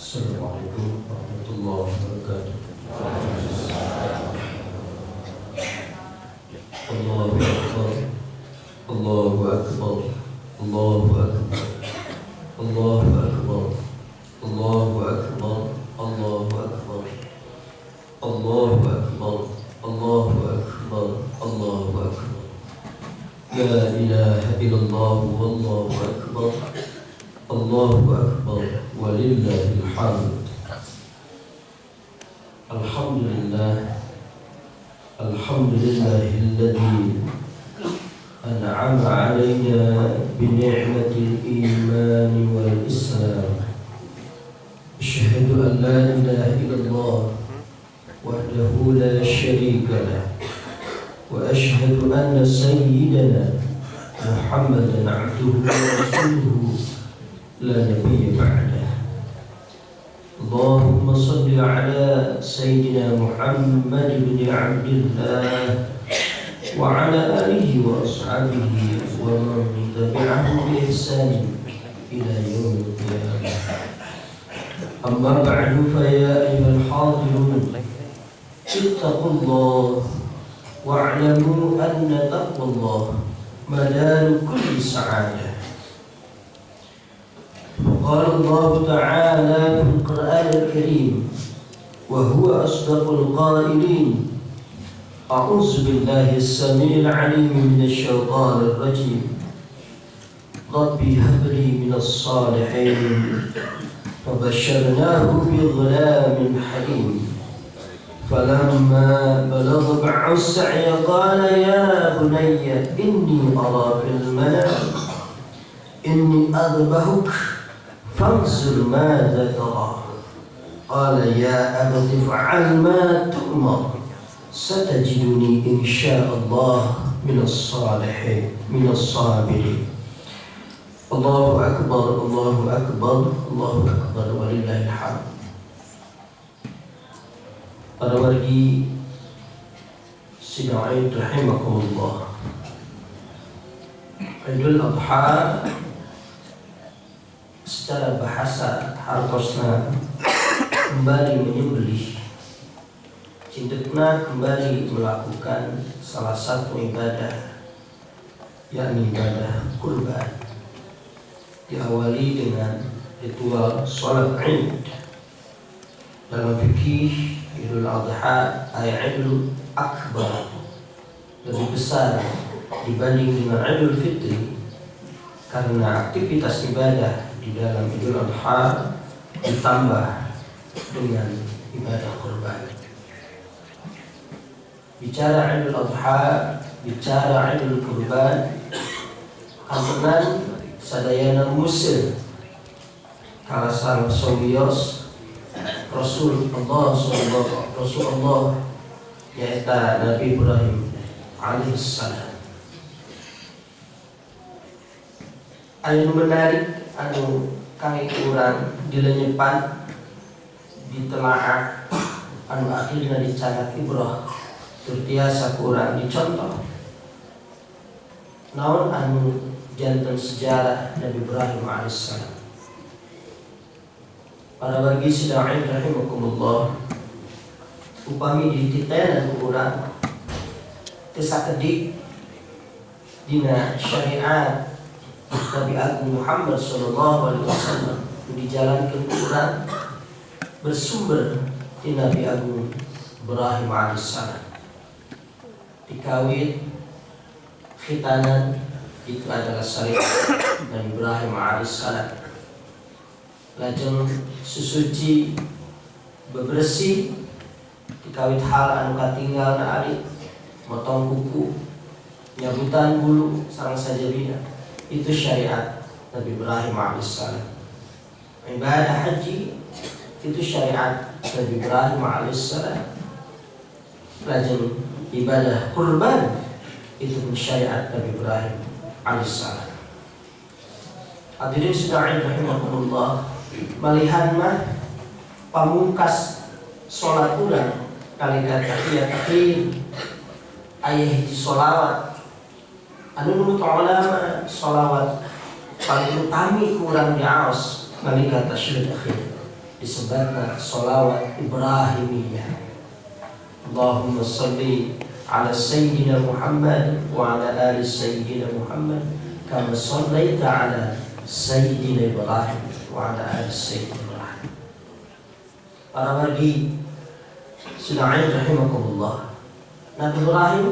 Assalamualaikum warahmatullahi wabarakatuh. Allahu Akbar, Allahu Akbar, Allahu Akbar, Allahu Akbar, Allahu Akbar, Allahu Akbar, Allahu Akbar, Allahu Akbar, Allahu Akbar. La ilaha illallah wallahu akbar. Allahu Akbar walillahil hamd. Alhamdulillah, alhamdulillahilladzi an'ama 'alaina bi ni'matil iman wal islam. Asyhadu an la ilaha illallah wahdahu la syarika lah wa asyhadu anna sayyidana Muhammadan 'abduhu wa rasuluhu لا نبي بعده. اللهم صل على سيدنا محمد بن عبد الله وعلى آله وأصحابه ومن تبعه بإحسان إلى يوم القيامة. أما بعد فيا أيها الحاضرون اتقوا الله واعلموا أن تقوى الله مدار كل سعادة. قال الله تعالى في القرآن الكريم وهو أصدق القائلين: أعوذ بالله السميع العليم من الشيطان الرجيم ربي هب لي من الصالحين فبشرناه بغلام حليم فلما بلغ معه السعي قال يا بني إني أرى في المنام إني أذبحك فانظر ماذا ترى قال يا أبت افعل ما تؤمر ستجدني إن شاء الله من الصالحين من الصابرين. الله أكبر الله أكبر الله أكبر ولله الحمد. Para wargi sidang Aid rahimakumullah, Idul Adha secara bahasa hartosna kembali menyembelih, cindekna kembali melakukan salah satu ibadah, yakni ibadah kurban, diawali dengan ritual sholat Id. Dalam fikih Idul Adha Idul Akbar lebih besar dibanding dengan Idul Fitri karena aktivitas ibadah di dalam Idul Adha ditambah dengan ibadah kurban. Bicara Idul Adha, bicara Idul Kurban, kantenan sadayana muslim kalasang sawiyos Rasulullah yaitu Nabi Ibrahim alaihissalam. Anu menarik anu kami kurang dilenyepan ditelaah anu akhirnya dicatat ibrah terbiasa kurang dicontoh naon anu janten sejarah Nabi Ibrahim alaihissalam. Para wargi sidang rahimakumullah, upami dititenan kurang kesakedik dina syariat Nabi Agung Muhammad SAW dijalankan Quran bersumber di Nabi Agung Ibrahim alaihissalam. Dikawin khitanan itu adalah syariat Nabi Ibrahim alaihissalam. Lajeng susuci bebersih dikawin hal anu katinggal na alit motong kuku nyabutan bulu sareng sajabina. Itu syariat Nabi Ibrahim alaihissalam. Ibadah haji itu syariat Nabi Ibrahim alaihissalam. Lajeng ibadah kurban itu pun syariat Nabi Ibrahim alaihissalam. Hadirin sidang rahimakumullah, malihan mah pamungkas sholat urang kalimat tahiyat akhir aya hiji sholawat anu menurut ulama sholawat paling utami kurang diaos nalika tasyahud akhir disebutna sholawat Ibrahimiyah. Allahumma salli ala Sayyidina Muhammad wa ala ali Sayyidina Muhammad kama sallaita ala Sayyidina Ibrahim wa ala ali Sayyidina Ibrahim. Para wargi Sida'in rahimakumullah, Nabi Ibrahim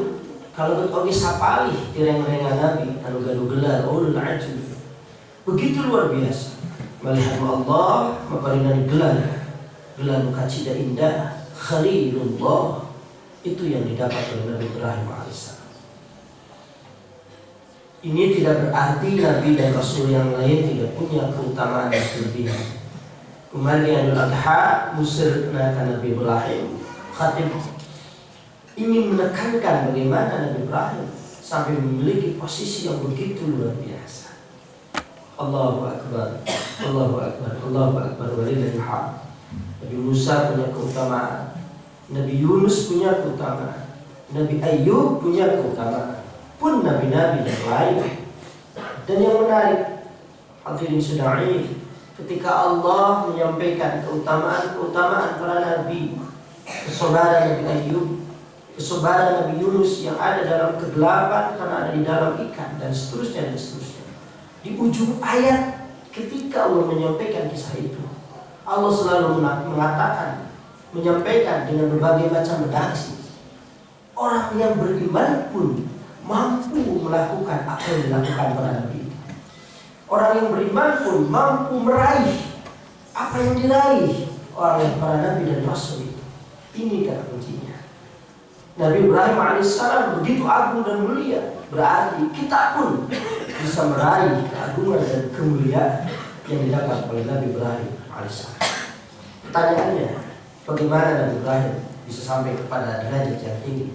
kalau bertogi sapali tireng-rengan Nabi anu gaduh gelar ulul ajmi, begitu luar biasa melihat Allah maparinani gelar kacida indah Khalilullah. Itu yang didapat oleh Nabi Ibrahim alaihissalam. Ini tidak berarti Nabi dan Rasul yang lain tidak punya keutamaan dan kelebihan. Kemarin Idul Adha musirna Nabi Ibrahim, khatib ingin menekankan bagaimana Nabi Ibrahim sampai memiliki posisi yang begitu luar biasa. Allahu Akbar, Allahu Akbar, Allahu Akbar walillahil hamd. Nabi Musa punya keutamaan, Nabi Yunus punya keutamaan, Nabi Ayub punya keutamaan, pun nabi-nabi yang lain. Dan yang menarik, hadirin seda'in, ketika Allah menyampaikan keutamaan para nabi, kesabaran Nabi Ayub, kesabaran Nabi Yunus yang ada dalam kegelapan karena ada di dalam ikan, dan seterusnya dan seterusnya. Di ujung ayat ketika Allah menyampaikan kisah itu, Allah selalu mengatakan, menyampaikan dengan berbagai macam redaksi, orang yang beriman pun mampu melakukan apa yang dilakukan para nabi. Orang yang beriman pun mampu meraih apa yang diraih oleh para nabi dan rasul. Ini kata kuncinya. Nabi Ibrahim alaihissalam begitu agung dan mulia, berarti kita pun bisa meraih keagungan dan kemuliaan yang didapat oleh Nabi Ibrahim alaihissalam. Pertanyaannya, bagaimana Nabi Ibrahim bisa sampai kepada derajat yang tinggi,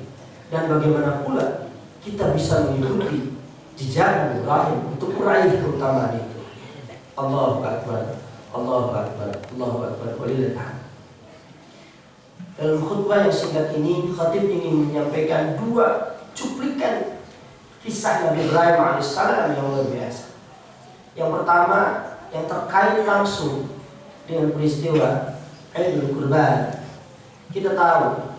dan bagaimana pula kita bisa mengikuti jejak Nabi Ibrahim untuk meraih keutamaan itu? Allahu Akbar, Allahu Akbar, Allahu Akbar walillahil hamd. Dalam khutbah yang singkat ini, khatib ingin menyampaikan dua cuplikan kisah Nabi Ibrahim alaihissalam yang luar biasa. Yang pertama yang terkait langsung dengan peristiwa Idul Kurban. Kita tahu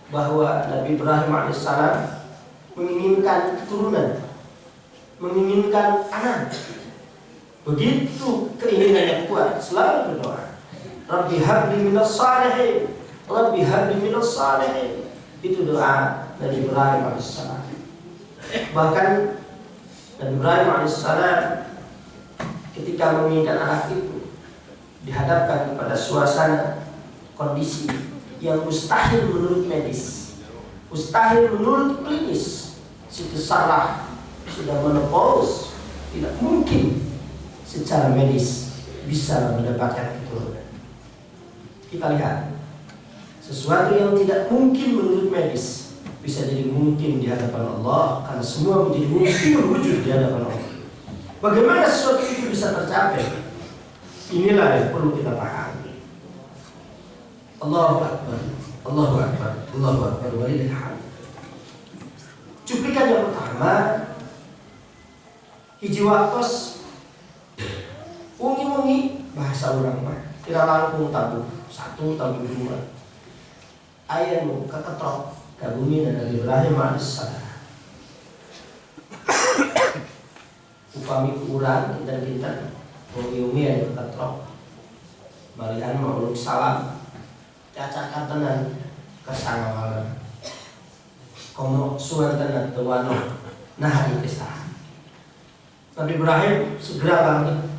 bahwa Nabi Ibrahim alaihissalam menginginkan keturunan, menginginkan anak. Begitu keinginan yang kuat, selalu berdoa, Rabbi habli minas salihin, Rabbi habli minas salihin. Itu doa Nabi Ibrahim alaihissalam. Bahkan Nabi Ibrahim alaihissalam ketika menginginkan anak itu dihadapkan kepada suasana kondisi yang mustahil menurut medis, mustahil menurut klinis. Siti Sarah sudah menopause, tidak mungkin secara medis bisa mendapatkan keturunan. Kita lihat, sesuatu yang tidak mungkin menurut medis bisa jadi mungkin di hadapan Allah, karena semua menjadi mungkin wujud di hadapan Allah. Bagaimana sesuatu itu bisa tercapai? Inilah yang perlu kita pahami. Allahu Akbar, Allahu Akbar, Allahu Akbar walillahil hamd. Cuplikan yang pertama, hiji waktos wengi-wengi bahasa urang mah kira langkung tabu 1 tabu 2 aya nu kaketrok ka bumi Nabi Ibrahim alaihissalam. Upami ku urang kinten-kinten wengi-wengi aya kaketrok balian mauluk salam cacakan tenan kasangawalan komo suartana tewano nah itu sah. Nabi Ibrahim segera bangkit.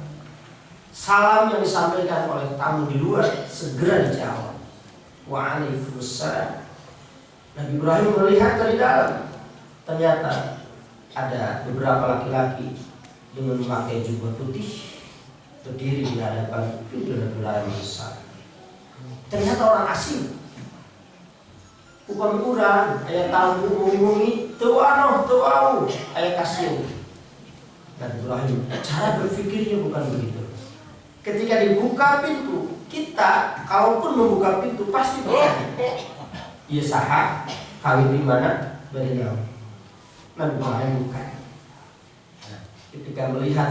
Salam yang disampaikan oleh tamu di luar segera dijawab. Waalaikumsalam. Nabi Ibrahim melihat dari dalam. Ternyata ada beberapa laki-laki dengan memakai jubah putih berdiri di hadapan pintu Nabi Ibrahim besar. Ternyata orang asing. Upami urang aya tamu mumi-mumi teu anoh teu au aya kasih. Dan Ibrahim cara berpikirnya bukan begitu. Ketika dibuka pintu, kita kalaupun membuka pintu pasti bertanya, iya saha kawin di mana beliau. Nabi Ibrahim bukan. Ketika melihat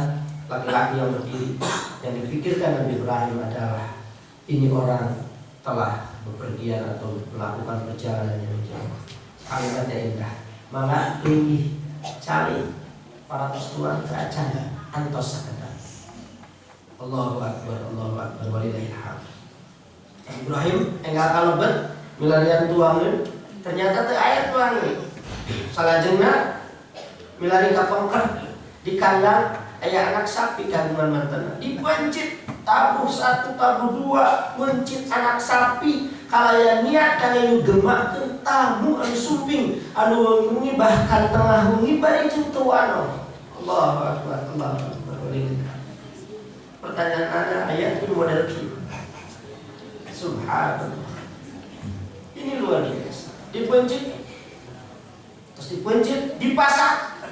laki-laki yang berdiri, yang dipikirkan Nabi Ibrahim adalah ini orang telah bepergian atau melakukan perjalanan yang jauh. Kalimatnya indah. Maka tinggi cari para tuan kerajaan antos sakata. Allahu Akbar, Allahu Akbar, walillahil hamd. Ibrahim enggak kalebet milarian tuangin, ternyata teu aya tuangin. Salajengna milari kapengker di kandang aya anak sapi kagungan manten. Dipencit tabuh 1 tabuh 2 mencit anak sapi kalaya niat kana ngemakeun tamu anu sumping anu ngibahkan tengah ngibari jeung tuano. Allahu Akbar, Allahu Akbar. Pertanyaan ana ayat ini model kieu. Subhanallah. Ini luar biasa. Dipencit, terus dipencit, dipasak.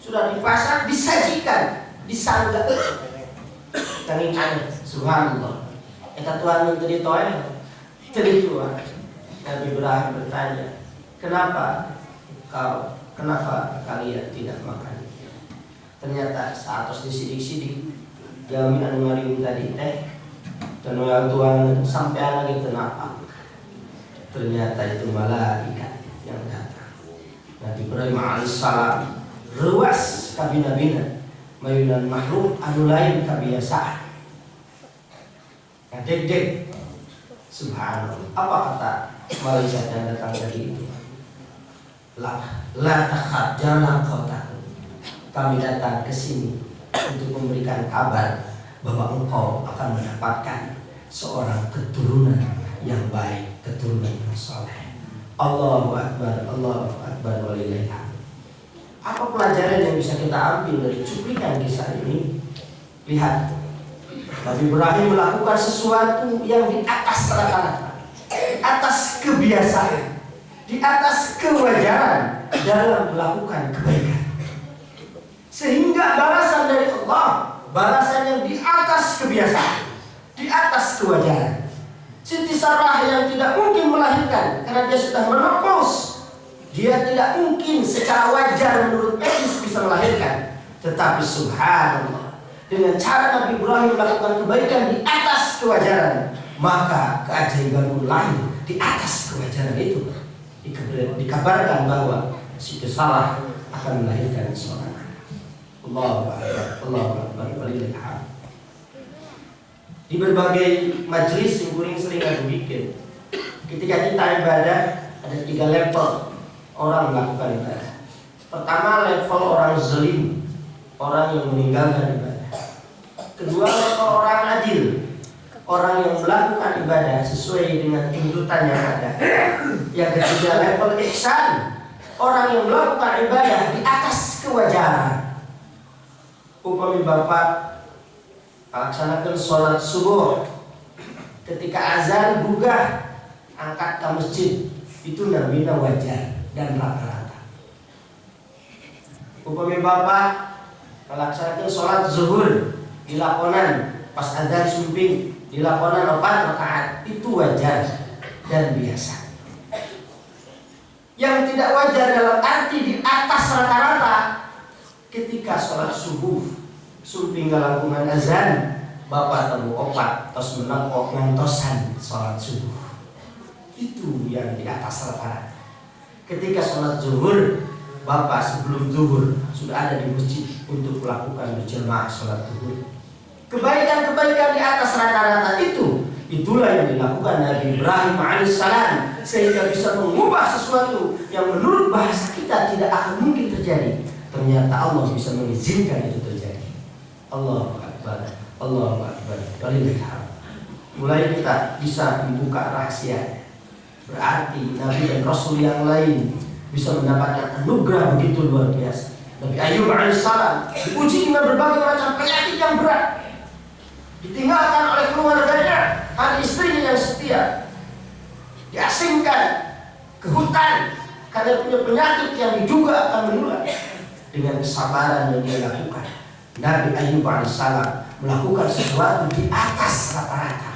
Sudah dipasak, disajikan, disanggah. Tanging aneh, subhanallah. Eta Tuhan yang tadi toel, tadi Tuhan. Nabi Ibrahim bertanya, kenapa kalian tidak makan? Ternyata saat disidik-sidik, jami anu ngariung tadi dan orang Tuhan sampai anak itu napak. Ternyata itu malaikat yang datang. Nabi Ibrahim alaihissalam ruas kabina-bina mayunan makhluk anu lain kebiasaan. Dek subhanallah. Apa kata malaikat yang datang tadi itu? La takhaf, jangan kau takut. Kami datang ke sini untuk memberikan kabar bahwa engkau akan mendapatkan seorang keturunan yang baik, keturunan yang saleh. Allahu Akbar, Allahu Akbar, walillahil hamd. Apa pelajaran yang bisa kita ambil dari cuplikan kisah ini? Lihat, Nabi Ibrahim melakukan sesuatu yang di atas rata-rata, di atas kebiasaan, di atas kewajaran dalam melakukan kebaikan. Sehingga balasan dari Allah, balasan yang di atas kebiasaan, di atas kewajaran. Siti Sarah yang tidak mungkin melahirkan karena dia sudah menopause, dia tidak mungkin secara wajar menurut etis bisa melahirkan. Tetapi subhanallah, dengan cara Nabi Ibrahim melakukan kebaikan di atas kewajaran, maka keajaiban lain di atas kewajaran itu. Dikabarkan bahwa Siti Sarah akan melahirkan seorang anak. Allahu Akbar, Allahu Akbar, walillahil hamd. Di berbagai majelis yang kuring sering aku bikin, ketika kita ibadah ada 3 level orang melakukan ibadah. Pertama, level orang zalim, orang yang meninggalkan ibadah. Kedua, level orang adil, orang yang melakukan ibadah sesuai dengan tuntutan yang ada. Yang ketiga, level ihsan, orang yang melakukan ibadah di atas kewajaran. Upami bapak laksanakan sholat subuh, ketika azan gugah angkat ke masjid, itu namanya wajar dan rata-rata. Upami bapak melaksanakan sholat zuhur di lakonan pas azan sumping di lakonan 4 rakaat, itu wajar dan biasa. Yang tidak wajar dalam arti di atas rata-rata, ketika sholat subuh sumping ngalakungan azan, bapak temu opat tos menengok ngantosan sholat subuh, itu yang di atas rata-rata. Ketika sholat zuhur, bapak sebelum zuhur sudah ada di masjid untuk melakukan berjamaah sholat zuhur. Kebaikan-kebaikan di atas rata-rata itulah yang dilakukan Nabi Ibrahim alaihissalam, sehingga bisa mengubah sesuatu yang menurut bahasa kita tidak akan mungkin terjadi. Ternyata Allah bisa mengizinkan itu terjadi. Allahu Akbar, Allahu Akbar, walillahil hamd. Mulai kita bisa membuka rahasia. Berarti Nabi dan Rasul yang lain bisa mendapatkan anugerah begitu luar biasa. Nabi Ayub alaihissalam diuji dengan berbagai macam penyakit yang berat, ditinggalkan oleh keluarganya, hanya istrinya yang setia, diasingkan ke hutan karena punya penyakit yang diduga akan menular. Dengan kesabaran yang dia lakukan, Nabi Ayub alaihissalam melakukan sesuatu di atas rata-rata.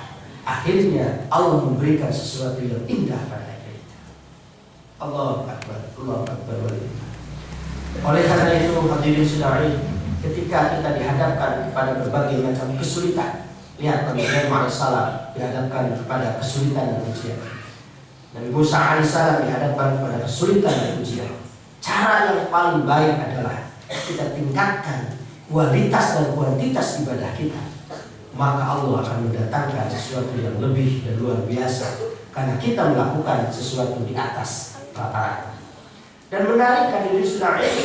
Akhirnya Allah memberikan sesuatu yang indah pada kita. Allahu Akbar, Allahu Akbar. Oleh karena itu hadirin sekalian, ketika kita dihadapkan kepada berbagai macam kesulitan, Lihat Nabi Ibrahim alaihissalam dihadapkan kepada kesulitan dan ujian. Nabi Musa alaihissalam dihadapkan kepada kesulitan dan ujian. Cara yang paling baik adalah kita tingkatkan kualitas dan kuantitas ibadah kita. Maka Allah akan mendatangkan sesuatu yang lebih dan luar biasa, karena kita melakukan sesuatu di atas rata-rata. Dan menarik hadirin sekalian,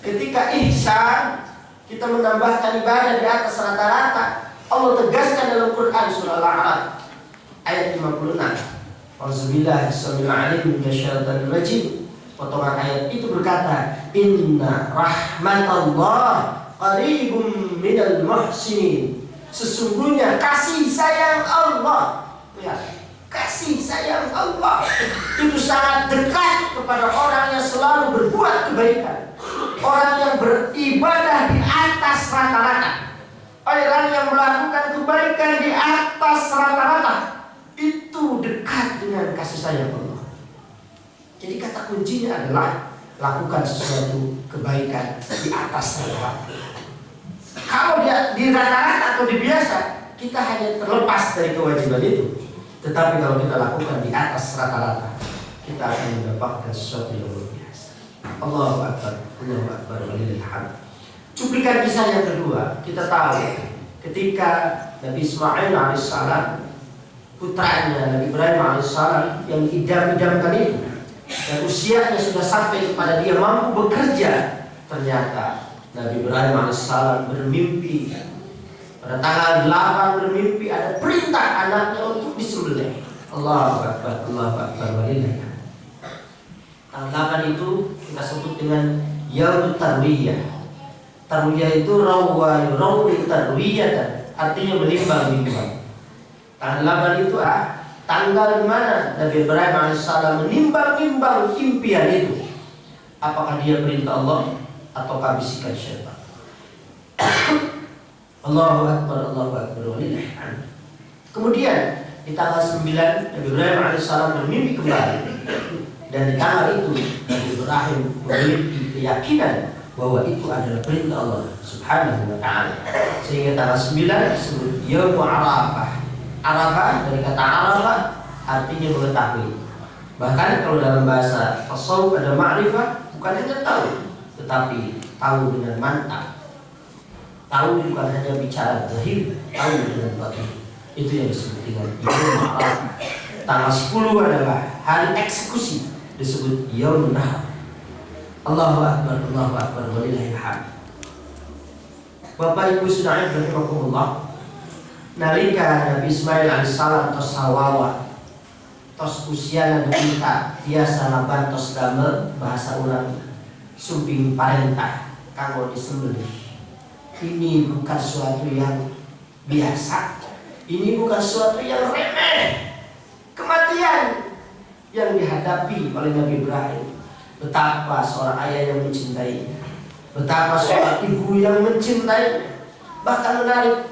ketika ihsan, kita menambahkan ibadah di atas rata-rata. Allah tegaskan dalam Quran surah Al-A'raf ayat 56. Auzubillahi minasyaitonir rajim. Potongan ayat itu berkata, Inna rahmatallah qaribum minal muhsinin. Sesungguhnya kasih sayang Allah, ya, kasih sayang Allah itu sangat dekat kepada orang yang selalu berbuat kebaikan, orang yang beribadah di atas rata-rata, orang yang melakukan kebaikan di atas rata-rata. Itu dekat dengan kasih sayang Allah. Jadi kata kuncinya adalah lakukan sesuatu kebaikan di atas rata-rata. Kalau dia di rata-rata atau di biasa, kita hanya terlepas dari kewajiban itu. Tetapi kalau kita lakukan di atas rata-rata, kita akan mendapatkan sesuatu yang luar biasa. Allahu Akbar, Allahu Akbar, walillahil hamd. Cuplikan kisah yang kedua, kita tahu ketika Nabi Ismail alaihissalam, putranya Nabi Ibrahim alaihissalam yang idam-idamkan itu, dan usianya sudah sampai kepada dia mampu bekerja, ternyata Nabi Ibrahim alaihissalam bermimpi pada tanggal 8 bermimpi ada perintah anaknya untuk disembelih. Allahu Akbar, Allahu Akbar, walillahil hamd. Tanggal 8 itu kita sebut dengan Yaumut Tarwiyah. Tarwiyah itu rawi tarwiyah, artinya menimbang-nimbang. Tanggal 8 itu tanggal di mana Nabi Ibrahim alaihissalam menimbang-nimbang impian itu. Apakah dia perintah Allah ataukah bisikan syaitan? Allahu Akbar, Allahu Akbar, walillahil hamd. Kemudian di tanggal 9 Nabi Ibrahim alaihissalam bermimpi kembali, dan di tanggal itu Nabi Ibrahim memiliki keyakinan bahwa itu adalah perintah Allah Subhanahu wa ta'ala, sehingga tanggal 9 disebut Yaum Arafah. Arafah dari kata Arafah artinya mengetahui. Bahkan kalau dalam bahasa tasawuf ada ma'rifah, bukan hanya tahu, tetapi tahu dengan mantap. Tahu bukan hanya bicara zahir, tahu dengan batin. Itu yang disebut dengan Yaum Arafah. Tanggal 10 adalah hari eksekusi, disebut Yaum Nahar. Allahu Akbar, Allahu Akbar, walillahil hamd. Bapak Ibu saudara rahimakumullah, nalika Nabi Ismail alaihissalam tos hawawa, tos usia kita biasa laban tos damel bahasa urang sumping parentah kanggo disembelih. Ini bukan suatu yang biasa, ini bukan suatu yang remeh. Kematian yang dihadapi oleh Nabi Ibrahim. Betapa seorang ayah yang mencintainya, betapa seorang ibu yang mencintainya. Bahkan menarik,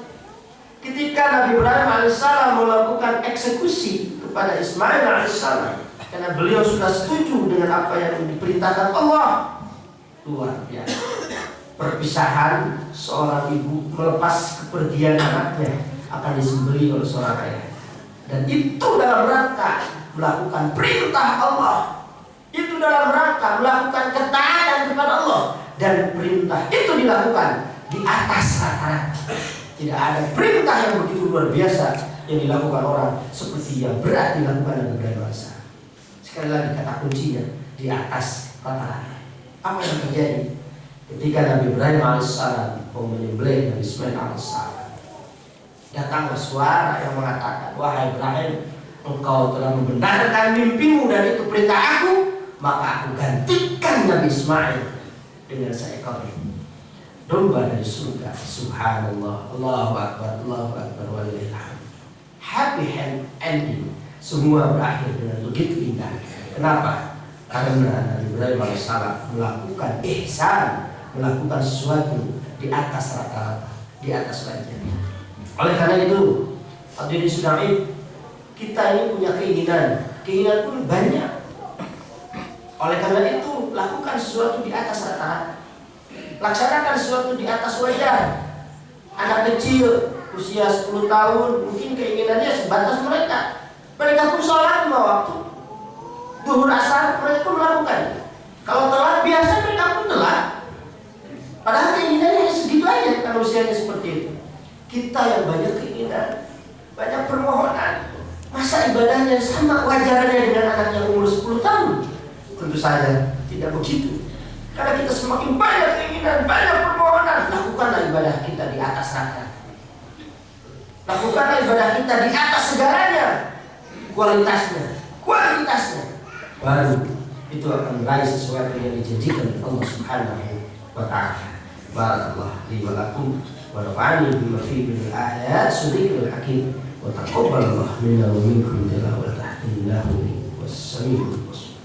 ketika Nabi Ibrahim alaihissalam melakukan eksekusi kepada Ismail alaihissalam, karena beliau sudah setuju dengan apa yang diperintahkan Allah. Luar biasa. Perpisahan seorang ibu melepas kepergian anaknya akan disembelih oleh seorang ayah, dan itu dalam rangka melakukan perintah Allah. Itu dalam rangka melakukan ketaatan kepada Allah, dan perintah itu dilakukan di atas rata-rata. Tidak ada perintah yang begitu luar biasa yang dilakukan orang seperti yang berat dilakukan Nabi Ibrahim alaihissalam. Sekali lagi kata kuncinya di atas rata-rata. Apa yang terjadi ketika Nabi Ibrahim alaihissalam mau menyembelih Nabi Ismail alaihissalam? Datanglah suara yang mengatakan, wahai Ibrahim, engkau telah membenarkan mimpimu dan itu perintah aku, maka aku gantikan Nabi Ismail dengan seekor domba dari surga. Subhanallah, Allahu Akbar, Allahu Akbar, walillahil hamd. Happy ending, semua berakhir dengan begitu indah. Kenapa? Karena Nabi Ibrahim alaihissalam melakukan ihsan, melakukan sesuatu di atas rata-rata, di atas wajar. Oleh karena itu, hadirin sekalian, kita ini punya keinginan pun banyak. Oleh karena itu, lakukan sesuatu di atas rata-rata. Laksanakan sesuatu di atas wajar. Anak kecil usia 10 tahun, mungkin keinginannya sebatas mereka. Mereka pun sholat 5 waktu. Zuhur asar mereka pun melakukan. Kalau telat biasa mereka pun telat. Padahal keinginannya segitu aja kalau usianya seperti itu. Kita yang banyak keinginan, banyak permohonan. Masa ibadahnya sama wajarnya dengan anak yang umur 10 tahun? Tentu saja tidak begitu. Karena kita semakin banyak keinginan, banyak permohonan, lakukanlah ibadah kita di atas rata. Lakukanlah ibadah kita di atas segalanya. Kualitasnya. Baru itu akan meraih sesuatu yang dijanjikan oleh Allah Subhanahu wa ta'ala. Barakallahu li wa lakum wa nafa'ani bima fihi min al-ayat sadiqul hakim wa taqabbalallahu minna wa minkum tilawatahu innahu was-sami'ul basir.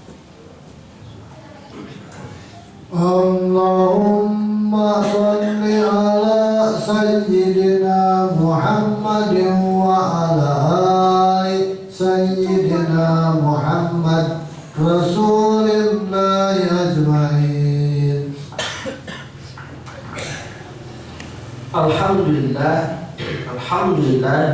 Allahumma salli ala sayyidina Muhammadin wa ala ali sayyidina Muhammad Rasulillah ajma'in. Alhamdulillah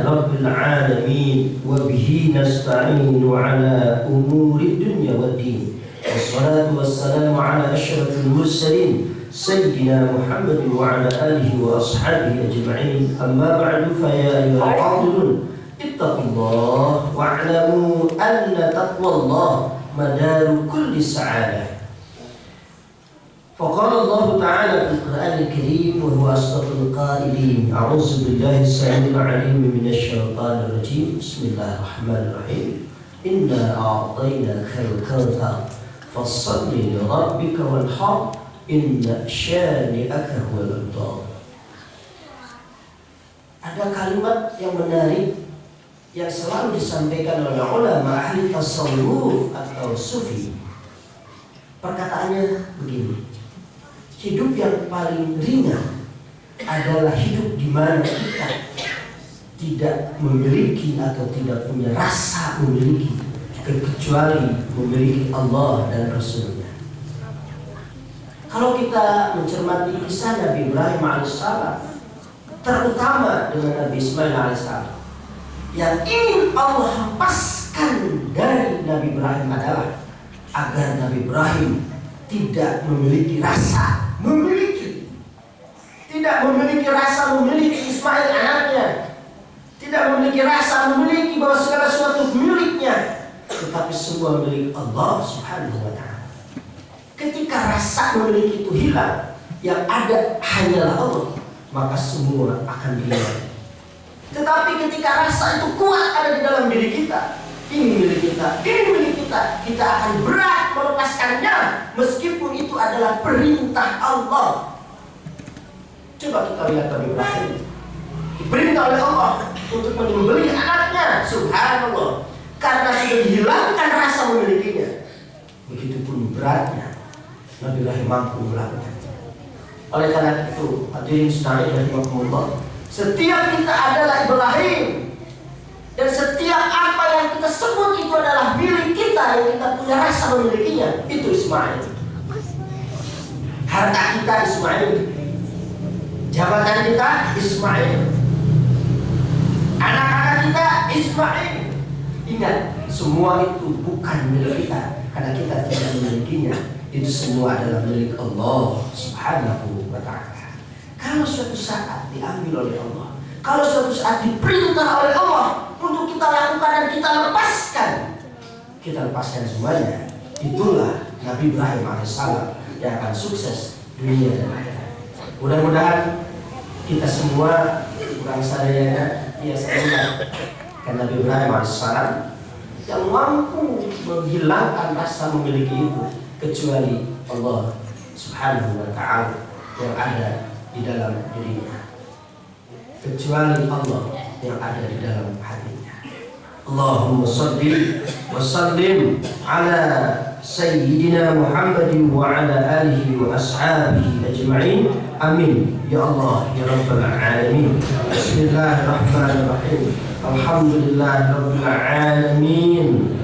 Rabbil alamin wa bihi nasta'inu ala umuri dunya waddin. Wassalatu wassalamu ala asyrafil mursalin sayyidina Muhammadin wa ala alihi wa ashabihi ajma'in. Amma ba'du fa ya ayyuhal hadirin ittaqullah wa'lamu anna taqwallah madaru kulli sa'adah. فقال الله تعالى في القرآن الكريم وهو أصدق القائلين أعوذ بالله السميع العليم من الشيطان الرجيم بسم الله الرحمن الرحيم إنا أعطيناك الكوثر فصل لربك وانحر إن شانئك هو الأبتر. Ada kalimat yang menarik yang selalu disampaikan oleh ulama ahli tasawuf atau sufi. Perkataannya begini: hidup yang paling ringan adalah hidup di mana kita tidak memiliki atau tidak punya rasa memiliki, kecuali memiliki Allah dan Rasulnya. Kalau kita mencermati kisah Nabi Ibrahim alaihissalam, terutama dengan Nabi Ismail alaihissalam, yang ingin Allah hempaskan dari Nabi Ibrahim adalah agar Nabi Ibrahim tidak memiliki rasa memiliki Ismail anaknya, tidak memiliki rasa memiliki bahwa segala sesuatu miliknya, tetapi semua milik Allah Subhanahu wa ta'ala. Ketika rasa memiliki itu hilang, yang ada hanyalah Allah, maka semua akan hilang. Tetapi ketika rasa itu kuat ada di dalam diri kita, ini milik kita, kita akan berat melepaskannya meskipun itu adalah perintah Allah. Coba kita lihat Nabi Ibrahim, diperintah oleh Allah untuk menyembelih anaknya, subhanallah, karena sudah dihilangkan rasa memilikinya. Begitupun beratnya Nabi Ibrahim mampu melakukannya. Oleh karena itu, hadirin sekalian rahimakumullah, setiap kita adalah Ibrahim, dan setiap apa yang kita sebut itu adalah milik kita, yang kita punya rasa memilikinya, itu Ismail. Harta kita Ismail, jabatan kita Ismail, anak-anak kita Ismail. Ingat, semua itu bukan milik kita, karena kita tidak memilikinya. Itu semua adalah milik Allah Subhanahu wa ta'ala. Kalau suatu saat diambil oleh Allah, kalau suatu saat diperintah oleh Allah untuk kita lakukan dan kita lepaskan semuanya, itulah Nabi Ibrahim alaihissalam yang akan sukses dunia dan akhirat. Mudah-mudahan kita semua kurang sadar kan Nabi Ibrahim alaihissalam yang mampu menghilangkan rasa memiliki itu kecuali Allah Subhanahu wa ta'ala yang ada di dalam dirinya, kecuali Allah yang ada di dalam hatinya. Allahumma salli wa sallim ala sayyidina Muhammadin wa ala alihi wa ashabihi ajma'in. Amin ya Allah ya Rabbal alamin. Bismillahirrahmanirrahim. Alhamdulillahi Rabbil alamin.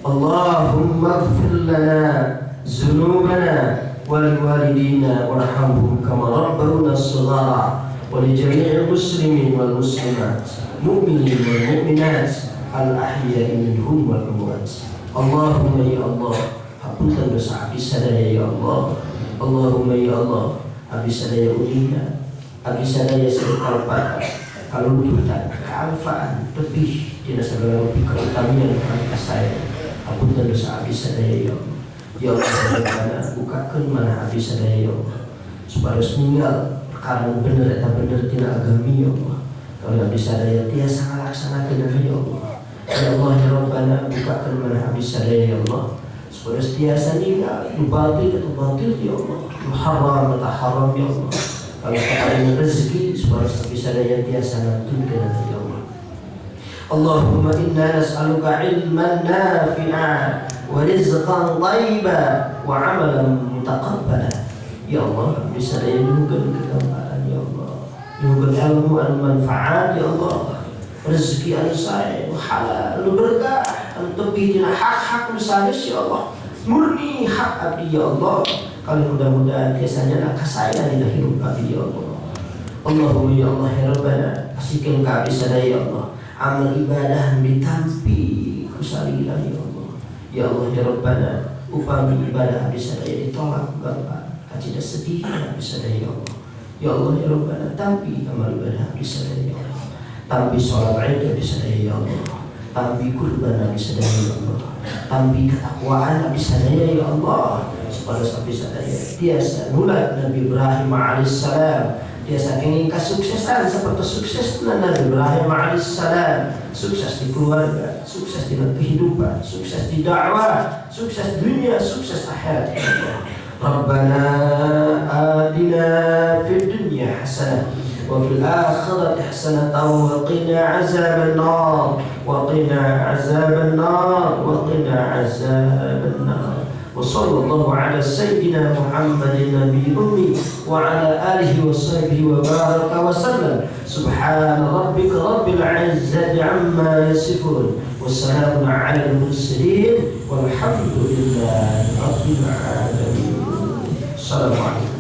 Allahumma ighfir lana dhunubana wal walidina warhamhum kama rabbawna shighara ولجميع المسلمين والمسلمات مؤمنين والمؤمنات الأحياء منهم والأموات. اللهم يا الله ampunkan dosa abdi sadaya ya Allah. Allahumma ya Allah abdi sadaya ulina, abdi sadaya sekalpa kalau kita kealfaan lebih tidak segala keutamian angka saya. Ampunkan dosa abdi sadaya ya Allah. Ya Allah bagaimana bukakan mana abdi sadaya ya Allah supaya meninggal perkara benar atau benar tidak agami ya Allah. Kalau abdi sadaya tiasa laksanakan ya Allah. Ya Allah ya Rabbana bukakan mana abdi sadaya ya Allah supaya setiasa ninggal batil atau batil ya Allah, haram atau haram ya Allah. Kalau perkara rezeki supaya bisa daya tiasa nantikan ya Allah. Allahumma inna nas'aluka ilman nafi'a wa rizqan thayyiban wa 'amalan mutaqabbala. Ya Allah, bisa daya nunggu kegamparan ya Allah. Nunggu ilmu an manfaat ya Allah. Rezeki anu sae halal berkah anu tepi dina hak-hak misalnya ya Allah murni hak abdi ya Allah. Kalau mudah-mudahan biasanya nak saya di hidup abdi ya Allah. Allahumma ya Allah ya Rabbana kasihkan ka abdi sadaya ya Allah amal ibadah ditampi kusalilah ya Allah. Ya Allah ya Rabbana upami ibadah abdi sadaya ditolak Bapak kacida sedih abdi sadaya ya Allah. Ya Allah ya Rabbana tampi amal ibadah abdi sadaya ya Allah. Tampi sholat Id bisa daya ya Allah. Tampi kurban bisa daya ya Allah. Tampi ketakwaan bisa daya ya Allah. Supaya bisa daya tiasa mulai Nabi Ibrahim alaihissalam tiasa ingin kesuksesan seperti sukses Nabi Ibrahim alaihissalam. Sukses di keluarga, sukses di kehidupan, sukses di dakwah, sukses dunia, sukses akhirat ya Allah. Rabbana atina fid dunya hasanah وفي الآخرة حسنة وقنا عذاب النار وقنا عذاب النار وقنا عذاب النار. وصلى الله على سيدنا محمد النبي الأمي وعلى آله وصحبه وبارك وسلم. سبحان ربك رب العزة عما يصفون والسلام على المرسلين والحمد لله رب العالمين. السلام عليكم.